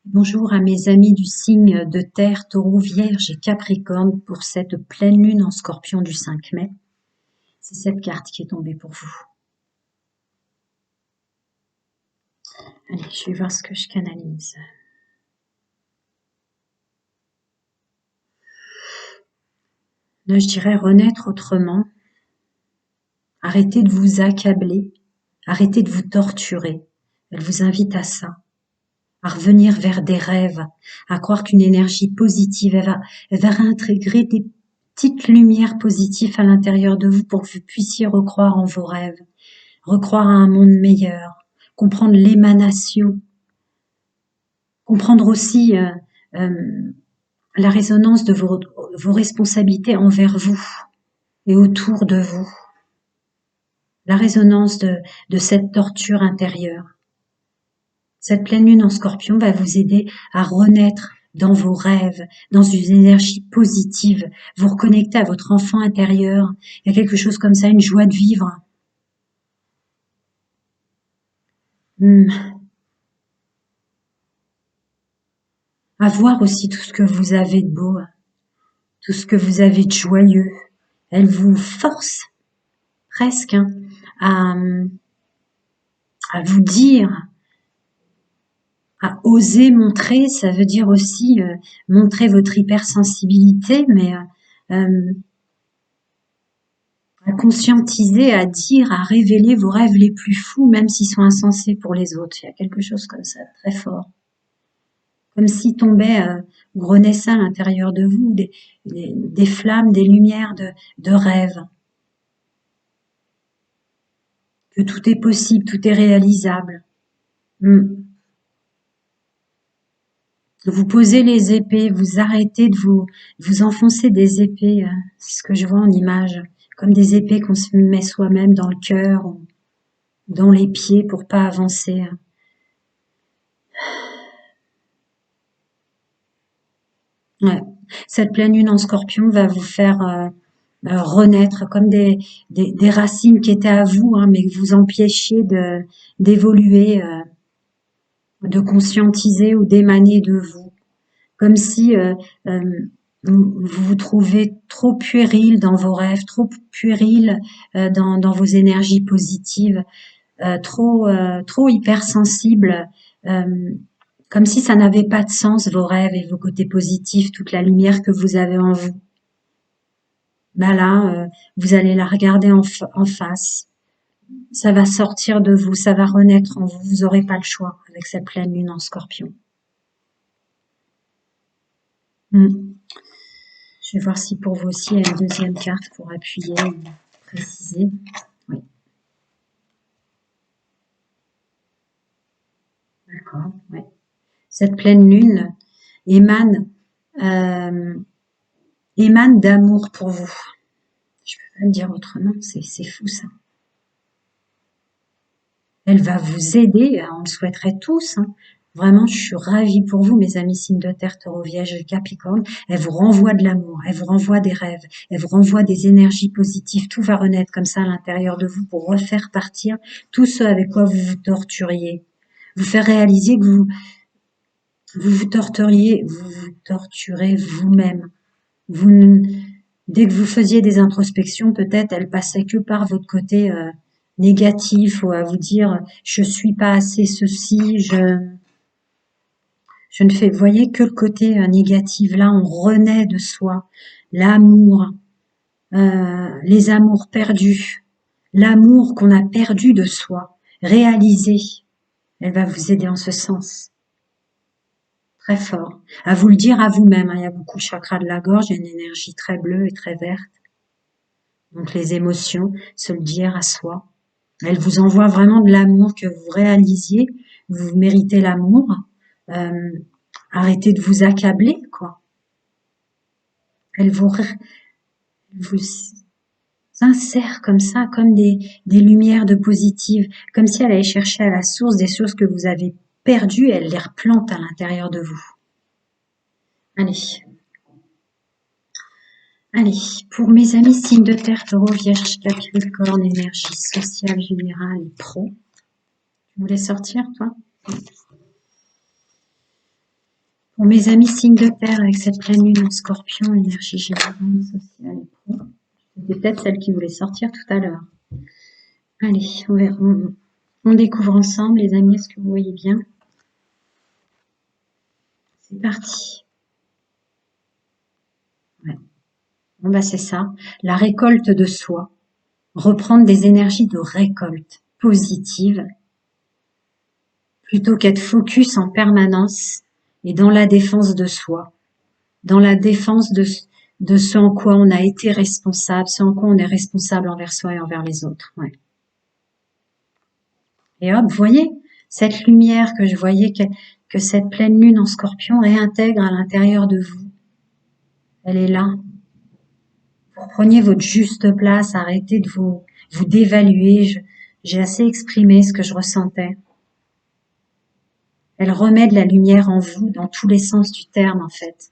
Bonjour à mes amis du signe de terre, taureau, vierge et capricorne pour cette pleine lune en scorpion du 5 mai. C'est cette carte qui est tombée pour vous. Allez, je vais voir ce que je canalise. Là, je dirais renaître autrement. Arrêtez de vous accabler. Arrêtez de vous torturer. Elle vous invite à ça. À revenir vers des rêves, à croire qu'une énergie positive, elle va réintégrer des petites lumières positives à l'intérieur de vous pour que vous puissiez recroire en vos rêves, recroire à un monde meilleur, comprendre l'émanation, comprendre aussi la résonance de vos responsabilités envers vous et autour de vous, la résonance de cette torture intérieure. Cette pleine lune en scorpion va vous aider à renaître dans vos rêves, dans une énergie positive, vous reconnecter à votre enfant intérieur. Il y a quelque chose comme ça, une joie de vivre. À voir aussi tout ce que vous avez de beau, tout ce que vous avez de joyeux. Elle vous force presque à vous dire, à oser montrer. Ça veut dire aussi montrer votre hypersensibilité, mais à conscientiser, à dire, à révéler vos rêves les plus fous, même s'ils sont insensés pour les autres. Il y a quelque chose comme ça, très fort. Comme s'il tombait ou renaissait à l'intérieur de vous des flammes, des lumières de rêve. Que tout est possible, tout est réalisable. Vous posez les épées, vous arrêtez de vous enfoncer des épées, c'est ce que je vois en image, comme des épées qu'on se met soi-même dans le cœur ou dans les pieds pour pas avancer. Ouais. Cette pleine lune en scorpion va vous faire renaître comme des racines qui étaient à vous, mais que vous empêchiez d'évoluer, de conscientiser ou d'émaner de vous. Comme si vous vous trouvez trop puéril dans vos rêves, trop puéril dans vos énergies positives, trop hypersensible, comme si ça n'avait pas de sens, vos rêves et vos côtés positifs, toute la lumière que vous avez en vous. Ben là, vous allez la regarder en face. Ça va sortir de vous, ça va renaître en vous. Vous n'aurez pas le choix avec cette pleine lune en scorpion. Je vais voir si pour vous aussi, il y a une deuxième carte pour appuyer, préciser. Oui. D'accord, oui. Cette pleine lune émane d'amour pour vous. Je peux pas le dire autrement, c'est fou ça. Elle va vous aider, on le souhaiterait tous. Vraiment, je suis ravie pour vous, mes amis signes de terre, taureau, vierge et capricorne. Elle vous renvoie de l'amour, elle vous renvoie des rêves, elle vous renvoie des énergies positives. Tout va renaître comme ça à l'intérieur de vous pour refaire partir tout ce avec quoi vous vous torturiez. Vous faire réaliser que vous torturez vous-même. Dès que vous faisiez des introspections, peut-être elles passaient que par votre côté négatif ou à vous dire je suis pas assez ceci, je ne fais, voyez que le côté négatif. Là, on renaît de soi, l'amour, les amours perdus, l'amour qu'on a perdu de soi, réalisé. Elle va vous aider en ce sens. Très fort. À vous le dire à vous-même. Il y a beaucoup de chakras de la gorge, il y a une énergie très bleue et très verte. Donc les émotions, se le dire à soi. Elle vous envoie vraiment de l'amour, que vous réalisiez, vous méritez l'amour. Arrêtez de vous accabler, quoi. Elle vous insère comme ça, comme des lumières de positives, comme si elle allait chercher à la source des choses que vous avez perdues, elle les replante à l'intérieur de vous. Allez, pour mes amis signes de terre, taureau, vierge, capricorne, énergie sociale, générale et pro. Tu voulais sortir, toi? Pour mes amis signes de terre, avec cette pleine lune en scorpion, énergie générale, sociale et pro. C'était peut-être celle qui voulait sortir tout à l'heure. Allez, on verra. On découvre ensemble, les amis, est-ce que vous voyez bien? C'est parti. Ouais. Bon, bah, c'est ça. La récolte de soi. Reprendre des énergies de récolte positives plutôt qu'être focus en permanence et dans la défense de soi, dans la défense de ce en quoi on a été responsable, ce en quoi on est responsable envers soi et envers les autres. Ouais. Et hop, vous voyez, cette lumière que je voyais, que cette pleine lune en scorpion réintègre à l'intérieur de vous. Elle est là. Vous preniez votre juste place, arrêtez de vous dévaluer. J'ai assez exprimé ce que je ressentais. Elle remet de la lumière en vous dans tous les sens du terme, en fait.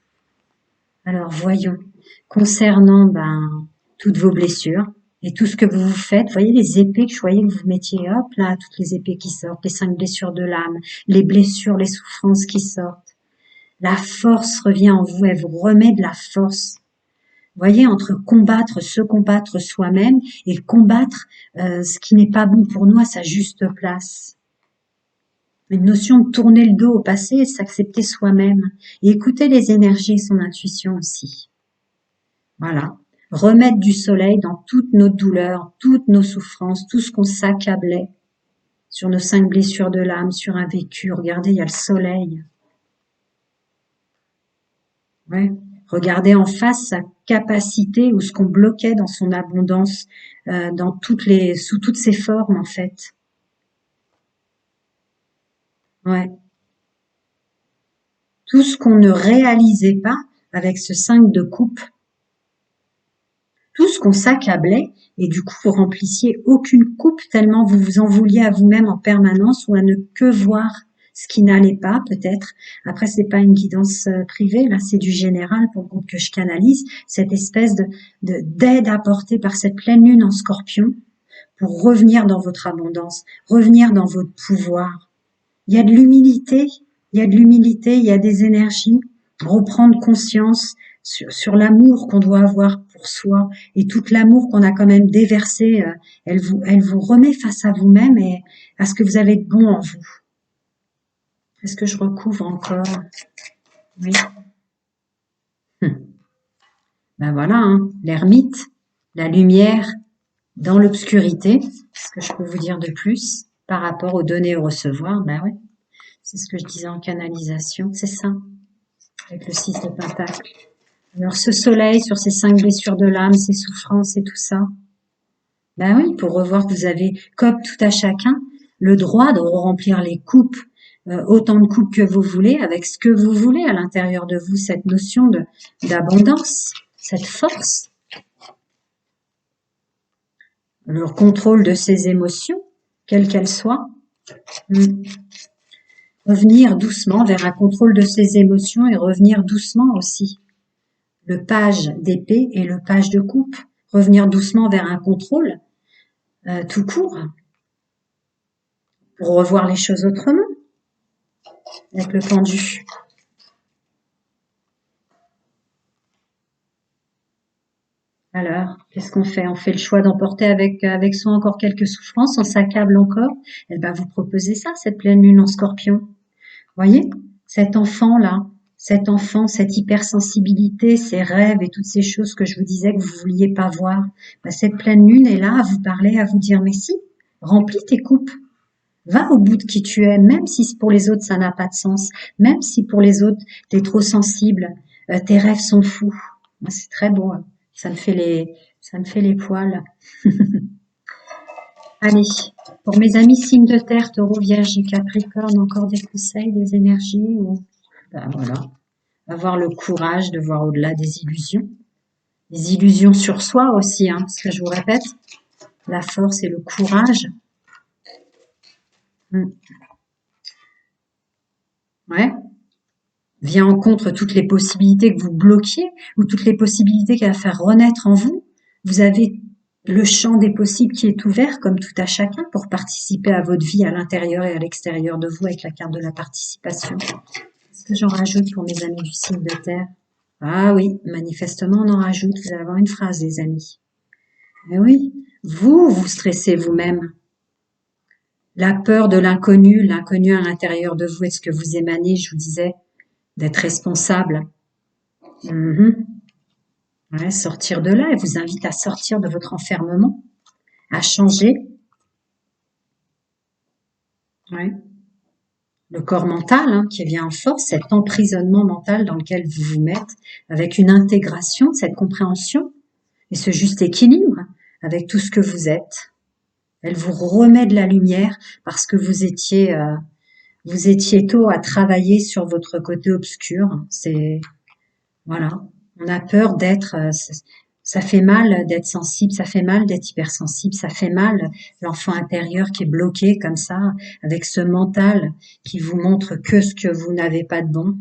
Alors, voyons. Concernant toutes vos blessures et tout ce que vous vous faites, voyez les épées que je voyais que vous mettiez, hop là, toutes les épées qui sortent, les 5 blessures de l'âme, les blessures, les souffrances qui sortent. La force revient en vous, elle vous remet de la force. Voyez, entre se combattre soi-même et combattre ce qui n'est pas bon pour nous à sa juste place. Une notion de tourner le dos au passé et s'accepter soi-même. Et écouter les énergies et son intuition aussi. Voilà. Remettre du soleil dans toutes nos douleurs, toutes nos souffrances, tout ce qu'on s'accablait. Sur nos 5 blessures de l'âme, sur un vécu. Regardez, il y a le soleil. Ouais. Regardez en face sa capacité ou ce qu'on bloquait dans son abondance, sous toutes ses formes en fait. Ouais. Tout ce qu'on ne réalisait pas avec ce 5 de coupe, tout ce qu'on s'accablait, et du coup vous remplissiez aucune coupe tellement vous vous en vouliez à vous-même en permanence ou à ne que voir ce qui n'allait pas peut-être. Après c'est pas une guidance privée, là c'est du général pour le groupe que je canalise, cette espèce d'aide apportée par cette pleine lune en scorpion pour revenir dans votre abondance, revenir dans votre pouvoir. Il y a de l'humilité, il y a des énergies, reprendre conscience sur l'amour qu'on doit avoir pour soi et tout l'amour qu'on a quand même déversé, elle vous remet face à vous-même et à ce que vous avez de bon en vous. Est-ce que je recouvre encore? Oui. Ben voilà, hein, l'ermite, la lumière dans l'obscurité. Ce que je peux vous dire de plus par rapport aux données au recevoir? Ben oui, c'est ce que je disais en canalisation, c'est ça, avec le 6 de Pentacle. Alors ce soleil sur ces 5 blessures de l'âme, ces souffrances et tout ça, ben oui, pour revoir que vous avez, comme tout à chacun, le droit de remplir les coupes, autant de coupes que vous voulez, avec ce que vous voulez à l'intérieur de vous, cette notion d'abondance, cette force, le contrôle de ses émotions, quelles qu'elles soient. Revenir doucement vers un contrôle de ses émotions et revenir doucement aussi. Le page d'épée et le page de coupe, revenir doucement vers un contrôle tout court pour revoir les choses autrement avec le pendu. Alors, qu'est-ce qu'on fait? On fait le choix d'emporter avec soi encore quelques souffrances, on s'accable encore. Eh ben, vous proposez ça, cette pleine lune en scorpion. Voyez, cet enfant-là, cette hypersensibilité, ces rêves et toutes ces choses que je vous disais que vous vouliez pas voir, ben, cette pleine lune est là à vous parler, à vous dire, mais si, remplis tes coupes. Va au bout de qui tu es, même si pour les autres ça n'a pas de sens, même si pour les autres t'es trop sensible, tes rêves sont fous. C'est très beau, hein. Ça me fait les poils. Allez, pour mes amis signes de terre, Taureau, Vierge et Capricorne, encore des conseils, des énergies ou voilà, avoir le courage de voir au-delà des illusions sur soi aussi, hein, parce que je vous répète, la force et le courage. Ouais. Vient en contre toutes les possibilités que vous bloquiez ou toutes les possibilités qu'elle va faire renaître en vous. Vous avez le champ des possibles qui est ouvert comme tout à chacun pour participer à votre vie à l'intérieur et à l'extérieur de vous avec la carte de la participation. Est-ce que j'en rajoute pour mes amis du signe de terre? Ah oui, manifestement, on en rajoute. Vous allez avoir une phrase, les amis. Mais oui, vous stressez vous-même. La peur de l'inconnu, l'inconnu à l'intérieur de vous, est-ce que vous émanez, je vous disais, d'être responsable? Mhm. Ouais, sortir de là, elle vous invite à sortir de votre enfermement, à changer. Ouais. Le corps mental, hein, qui vient en force, cet emprisonnement mental dans lequel vous vous mettez, avec une intégration, cette compréhension et ce juste équilibre avec tout ce que vous êtes. Elle vous remet de la lumière parce que vous étiez tôt à travailler sur votre côté obscur. C'est voilà. On a peur d'être. Ça fait mal d'être sensible, ça fait mal d'être hypersensible, ça fait mal l'enfant intérieur qui est bloqué comme ça, avec ce mental qui vous montre que ce que vous n'avez pas de bon.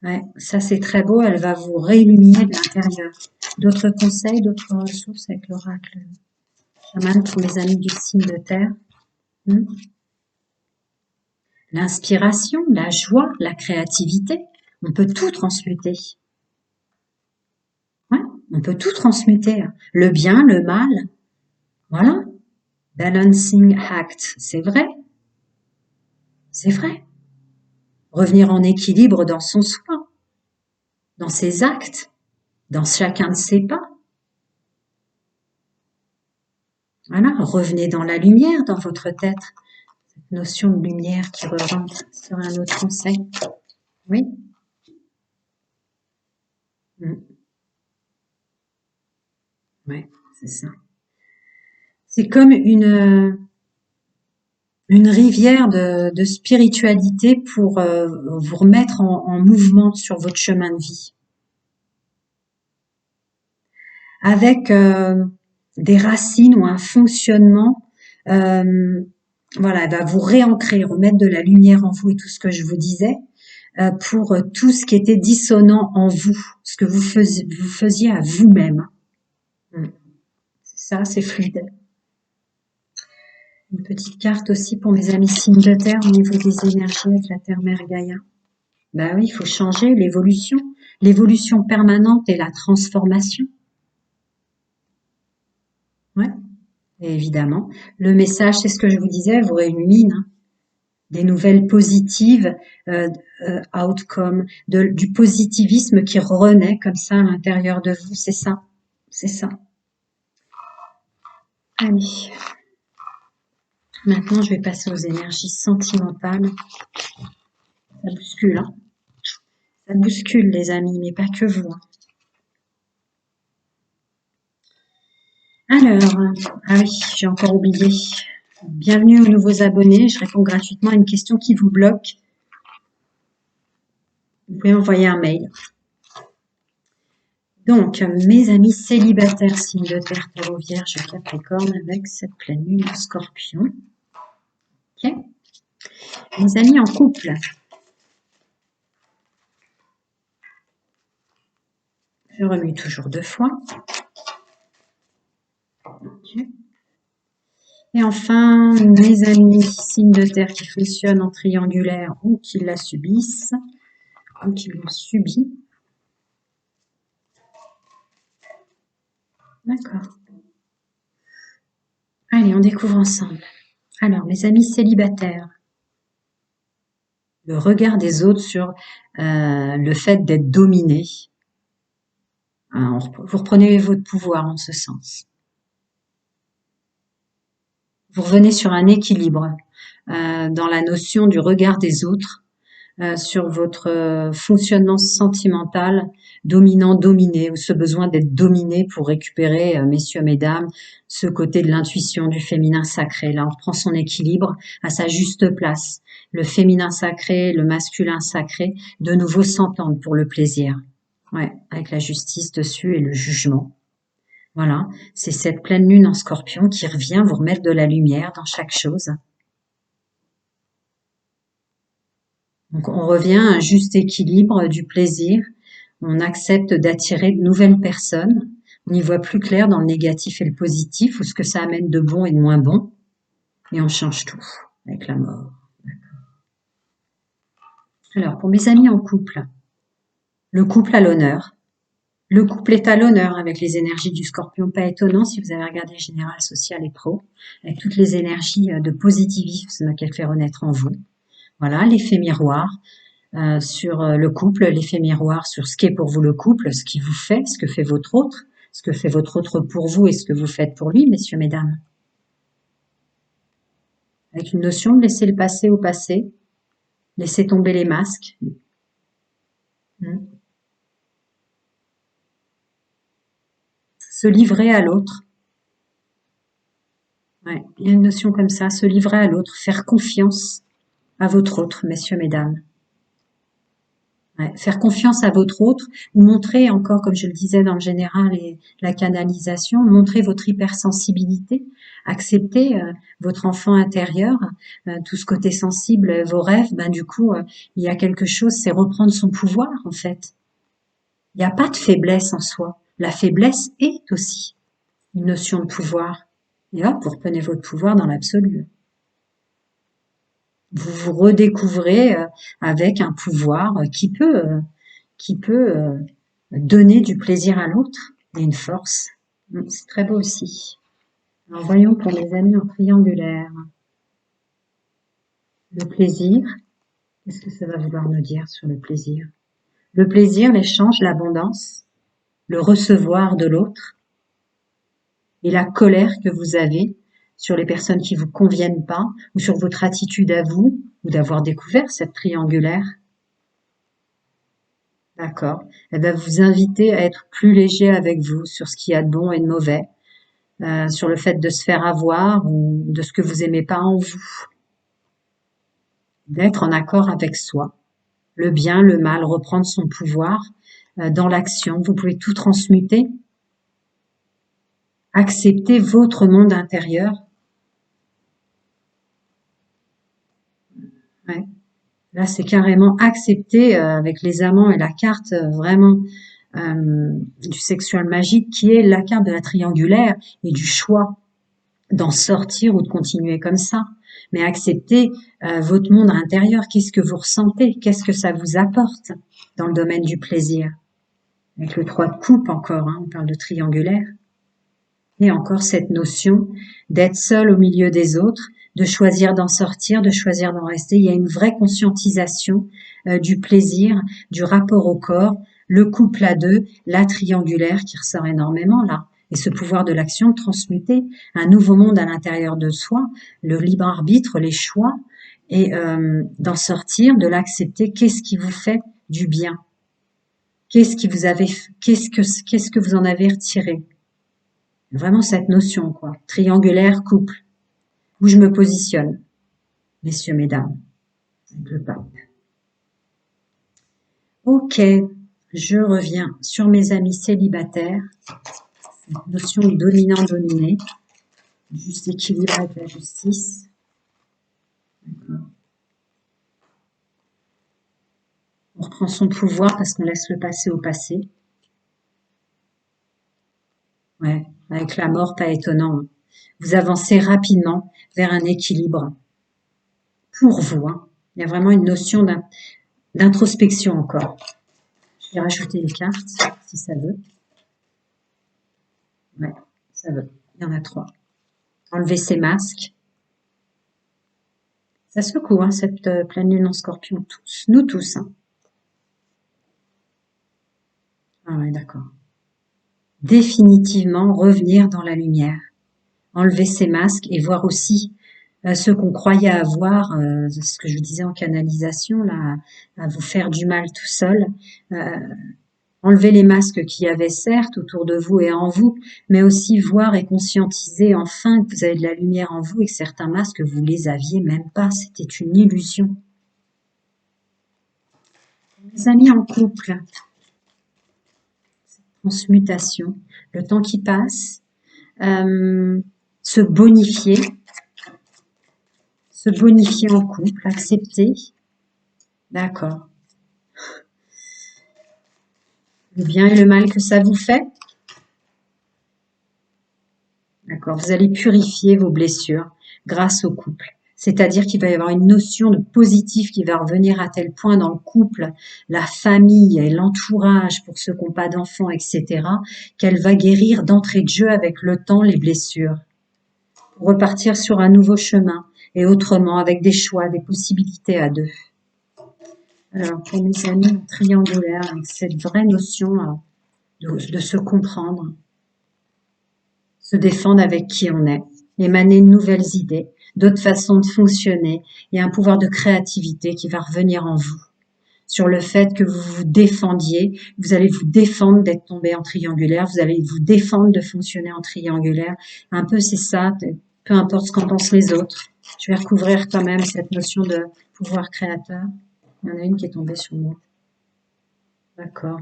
Ouais, ça c'est très beau, elle va vous réilluminer de l'intérieur. D'autres conseils, d'autres ressources avec l'oracle chaman pour mes amis du signe de terre. L'inspiration, la joie, la créativité, on peut tout transmuter. Ouais, on peut tout transmuter. Le bien, le mal. Voilà. Balancing act, c'est vrai. C'est vrai. Revenir en équilibre dans son soi, dans ses actes, dans chacun de ses pas. Voilà. Revenez dans la lumière dans votre tête. Cette notion de lumière qui revient sur un autre conseil. Oui. Ouais, c'est ça. C'est comme une rivière de spiritualité pour vous remettre en mouvement sur votre chemin de vie. Avec des racines ou un fonctionnement, voilà, elle va vous réancrer, remettre de la lumière en vous et tout ce que je vous disais, pour tout ce qui était dissonant en vous, ce que vous faisiez à vous-même. Ça, c'est fluide. Une petite carte aussi pour mes amis signes de terre au niveau des énergies avec la terre-mère Gaïa. Ben oui, il faut changer, l'évolution permanente et la transformation. Ouais, et évidemment. Le message, c'est ce que je vous disais, vous illumine, hein. Des nouvelles positives, outcome, du positivisme qui renaît comme ça à l'intérieur de vous, c'est ça, c'est ça. Allez. Maintenant, je vais passer aux énergies sentimentales. Ça bouscule, hein. Ça bouscule, les amis, mais pas que vous, hein. Alors, ah oui, j'ai encore oublié. Bienvenue aux nouveaux abonnés. Je réponds gratuitement à une question qui vous bloque. Vous pouvez envoyer un mail. Donc, mes amis célibataires, signes de terre, taureau, vierge, capricorne, avec cette pleine lune en scorpion. Ok. Mes amis en couple. Je remue toujours 2 fois. Okay. Et enfin, mes amis signes de terre qui fonctionnent en triangulaire ou qui la subissent, ou qui l'ont subi. D'accord. Allez, on découvre ensemble. Alors, mes amis célibataires, le regard des autres sur le fait d'être dominé. Vous reprenez votre pouvoir en ce sens. Vous revenez sur un équilibre dans la notion du regard des autres, sur votre fonctionnement sentimental, dominant-dominé, ou ce besoin d'être dominé pour récupérer, messieurs, mesdames, ce côté de l'intuition du féminin sacré. Là, on reprend son équilibre à sa juste place. Le féminin sacré, le masculin sacré, de nouveau s'entendent pour le plaisir. Ouais, avec la justice dessus et le jugement. Voilà, c'est cette pleine lune en scorpion qui revient vous remettre de la lumière dans chaque chose. Donc on revient à un juste équilibre du plaisir, on accepte d'attirer de nouvelles personnes, on y voit plus clair dans le négatif et le positif, ou ce que ça amène de bon et de moins bon, et on change tout avec la mort. Alors, pour mes amis en couple, le couple à l'honneur. Le couple est à l'honneur avec les énergies du Scorpion. Pas étonnant si vous avez regardé Général, Social et Pro, avec toutes les énergies de positivisme qu'elle fait renaître en vous. Voilà, l'effet miroir sur le couple, l'effet miroir sur ce qu'est pour vous le couple, ce qui vous fait, ce que fait votre autre, ce que fait votre autre pour vous et ce que vous faites pour lui, messieurs, mesdames. Avec une notion de laisser le passé au passé, laisser tomber les masques. Se livrer à l'autre. Ouais, il y a une notion comme ça, se livrer à l'autre, faire confiance à votre autre, messieurs, mesdames. Ouais, faire confiance à votre autre, ou montrer encore, comme je le disais dans le général et la canalisation, montrer votre hypersensibilité, accepter votre enfant intérieur, tout ce côté sensible, vos rêves, ben du coup, il y a quelque chose, c'est reprendre son pouvoir en fait. Il n'y a pas de faiblesse en soi. La faiblesse est aussi une notion de pouvoir. Et hop, vous reprenez votre pouvoir dans l'absolu. Vous vous redécouvrez avec un pouvoir qui peut donner du plaisir à l'autre et une force. C'est très beau aussi. Alors voyons pour mes amis en triangulaire. Le plaisir, qu'est-ce que ça va vouloir nous dire sur le plaisir? Le plaisir, l'échange, l'abondance, le recevoir de l'autre et la colère que vous avez sur les personnes qui vous conviennent pas ou sur votre attitude à vous ou d'avoir découvert cette triangulaire. D'accord. Elle va vous inviter à être plus léger avec vous sur ce qu'il y a de bon et de mauvais, sur le fait de se faire avoir ou de ce que vous aimez pas en vous. D'être en accord avec soi. Le bien, le mal, reprendre son pouvoir dans l'action. Vous pouvez tout transmuter. Accepter votre monde intérieur. Ouais. Là, c'est carrément accepter avec les amants et la carte vraiment du sexuel magique qui est la carte de la triangulaire et du choix d'en sortir ou de continuer comme ça. Mais accepter votre monde intérieur, qu'est-ce que vous ressentez, qu'est-ce que ça vous apporte dans le domaine du plaisir. Avec le 3 de coupe encore, on parle de triangulaire. Et encore cette notion d'être seul au milieu des autres, de choisir d'en sortir, de choisir d'en rester. Il y a une vraie conscientisation du plaisir, du rapport au corps, le couple à deux, la triangulaire qui ressort énormément là. Et ce pouvoir de l'action de transmuter un nouveau monde à l'intérieur de soi, le libre arbitre, les choix, et d'en sortir, de l'accepter. Qu'est-ce qui vous fait du bien? Qu'est-ce que vous en avez retiré? Vraiment cette notion, quoi. Triangulaire, couple. Où je me positionne, messieurs, mesdames, avec le pape. Ok, je reviens sur mes amis célibataires. Cette notion de dominant-dominé. Juste équilibre avec la justice. On reprend son pouvoir parce qu'on laisse le passé au passé. Ouais, avec la mort, pas étonnant. Vous avancez rapidement vers un équilibre pour vous. Il y a vraiment une notion d'introspection encore. Je vais rajouter les cartes, si ça veut. Ouais, ça veut. Il y en a 3. Enlever ses masques. Ça secoue, cette pleine lune en scorpion, tous. Nous tous. Ah ouais, d'accord. Définitivement revenir dans la lumière. Enlever ses masques et voir aussi ce qu'on croyait avoir, ce que je vous disais en canalisation, là, à vous faire du mal tout seul. Enlever les masques qu'il y avait certes autour de vous et en vous, mais aussi voir et conscientiser enfin que vous avez de la lumière en vous et que certains masques, vous les aviez même pas. C'était une illusion. Mes amis en couple, transmutation, le temps qui passe, se bonifier en couple, accepter. D'accord. Le bien et le mal que ça vous fait. D'accord. Vous allez purifier vos blessures grâce au couple. C'est-à-dire qu'il va y avoir une notion de positif qui va revenir à tel point dans le couple, la famille et l'entourage pour ceux qui n'ont pas d'enfants, etc., qu'elle va guérir d'entrée de jeu avec le temps les blessures, pour repartir sur un nouveau chemin et autrement, avec des choix, des possibilités à deux. Alors, pour mes amis triangulaires, avec cette vraie notion de se comprendre, se défendre avec qui on est, émaner de nouvelles idées, d'autres façons de fonctionner et un pouvoir de créativité qui va revenir en vous. Sur le fait que vous vous défendiez, vous allez vous défendre d'être tombé en triangulaire, vous allez vous défendre de fonctionner en triangulaire. Un peu c'est ça, peu importe ce qu'en pensent les autres. Je vais recouvrir quand même cette notion de pouvoir créateur. Il y en a une qui est tombée sur moi. D'accord.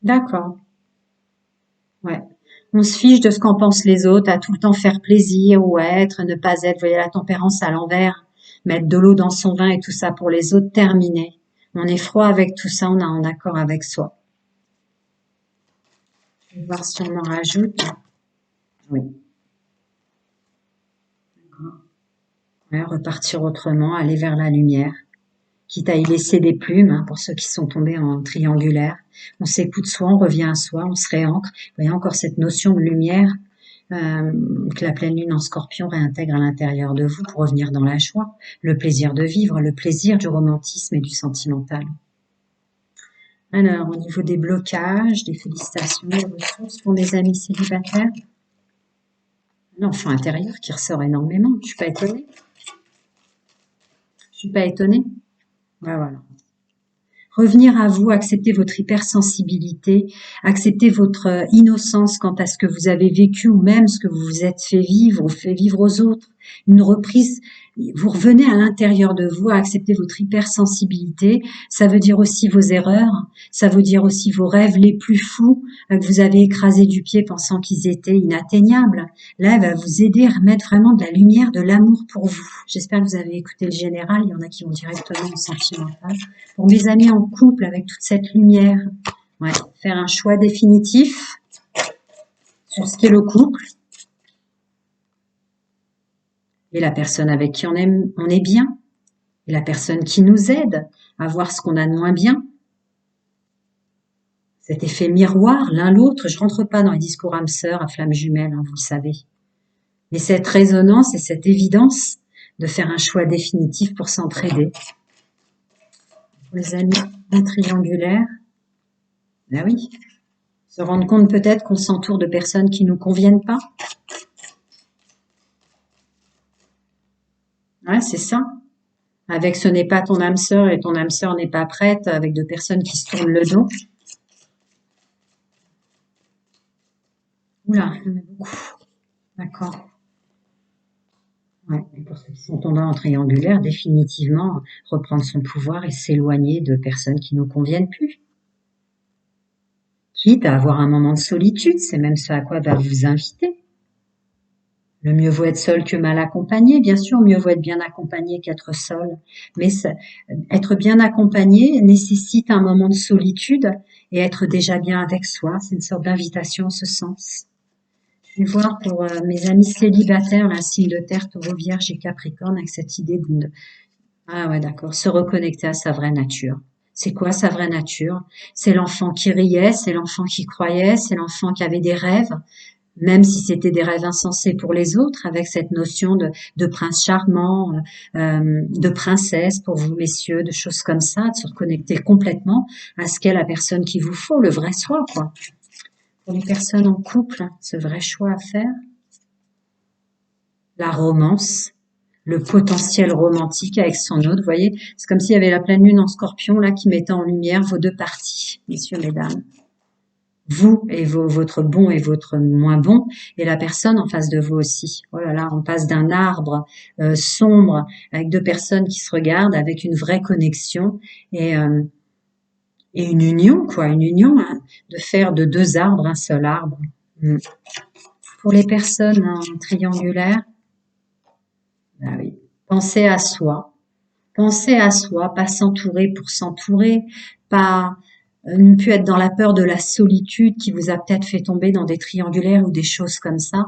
D'accord. Ouais. On se fiche de ce qu'en pensent les autres, à tout le temps faire plaisir ou être, ne pas être, vous voyez la tempérance à l'envers, mettre de l'eau dans son vin et tout ça pour les autres, terminé. On est froid avec tout ça, on est en accord avec soi. Je vais voir si on en rajoute. Oui. Ouais, repartir autrement, aller vers la lumière. Quitte à y laisser des plumes, hein, pour ceux qui sont tombés en triangulaire. On s'écoute soi, on revient à soi, on se réancre. Vous voyez encore cette notion de lumière que la pleine lune en scorpion réintègre à l'intérieur de vous pour revenir dans la joie, le plaisir de vivre, le plaisir du romantisme et du sentimental. Alors, au niveau des blocages, des félicitations, des ressources pour mes amis célibataires, l'enfant intérieur qui ressort énormément. Je suis pas étonnée. Je suis pas étonnée. Ouais, voilà. Revenir à vous, accepter votre hypersensibilité, accepter votre innocence quant à ce que vous avez vécu ou même ce que vous vous êtes fait vivre ou fait vivre aux autres. Une reprise, vous revenez à l'intérieur de vous à accepter votre hypersensibilité. Ça veut dire aussi vos erreurs, ça veut dire aussi vos rêves les plus fous que vous avez écrasés du pied pensant qu'ils étaient inatteignables. Là, elle va vous aider à remettre vraiment de la lumière, de l'amour pour vous. J'espère que vous avez écouté le général. Il y en a qui vont directement au sentimental. Pour mes amis en couple avec toute cette lumière, ouais, faire un choix définitif sur ce qu'est le couple et la personne avec qui on est bien et la personne qui nous aide à voir ce qu'on a de moins bien. Cet effet miroir, l'un l'autre, je rentre pas dans les discours âme sœur, à flamme jumelle, hein, vous le savez. Mais cette résonance et cette évidence de faire un choix définitif pour s'entraider. Pour les amis triangulaires, ben oui, se rendre compte peut-être qu'on s'entoure de personnes qui nous conviennent pas. Ouais, c'est ça. Avec ce n'est pas ton âme sœur et ton âme sœur n'est pas prête, avec deux personnes qui se tournent le dos. Oula, il y en a beaucoup. D'accord. Ouais. Et pour ceux qui sont tombés en triangulaire, définitivement, reprendre son pouvoir et s'éloigner de personnes qui nous conviennent plus. Quitte à avoir un moment de solitude, c'est même ce à quoi va vous inviter. Le mieux vaut être seul que mal accompagné. Bien sûr, mieux vaut être bien accompagné qu'être seul. Mais être bien accompagné nécessite un moment de solitude et être déjà bien avec soi. C'est une sorte d'invitation en ce sens. Je vais voir pour mes amis célibataires, la signe de terre, taureau, vierge et capricorne, avec cette idée de... Ah ouais, d'accord, se reconnecter à sa vraie nature. C'est quoi sa vraie nature? C'est l'enfant qui riait, c'est l'enfant qui croyait, c'est l'enfant qui avait des rêves, même si c'était des rêves insensés pour les autres, avec cette notion de prince charmant, de princesse pour vous, messieurs, de choses comme ça, de se reconnecter complètement à ce qu'est la personne qu'il vous faut, le vrai soi, quoi. Pour les personnes en couple, ce vrai choix à faire, la romance, le potentiel romantique avec son autre, vous voyez, c'est comme s'il y avait la pleine lune en scorpion, là, qui mettait en lumière vos deux parties, messieurs, mesdames. Vous et votre bon et votre moins bon, et la personne en face de vous aussi. Oh là là, on passe d'un arbre sombre avec deux personnes qui se regardent avec une vraie connexion et une union, quoi, une union, hein, de faire de deux arbres un seul arbre. Pour les personnes triangulaires, ah oui, pensez à soi, pas s'entourer pour s'entourer, pas ne plus être dans la peur de la solitude qui vous a peut-être fait tomber dans des triangulaires ou des choses comme ça.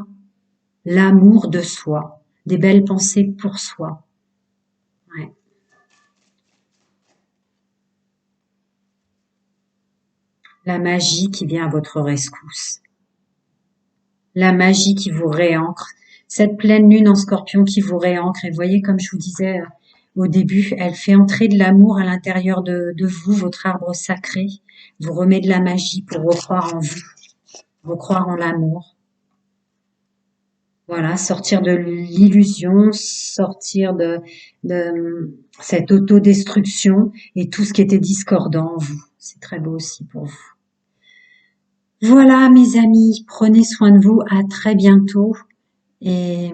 l'amour de soi, des belles pensées pour soi. Ouais. La magie qui vient à votre rescousse. La magie qui vous réancre. Cette pleine lune en Scorpion qui vous réancre. Et voyez, comme je vous disais au début, elle fait entrer de l'amour à l'intérieur de vous, votre arbre sacré. Vous remet de la magie pour recroire en vous, recroire en l'amour. Voilà, sortir de l'illusion, sortir de cette autodestruction et tout ce qui était discordant en vous. C'est très beau aussi pour vous. Voilà, mes amis, prenez soin de vous. À très bientôt. Et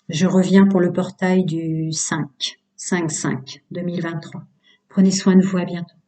je reviens pour le portail du 5, 5-5, 2023. Prenez soin de vous, à bientôt.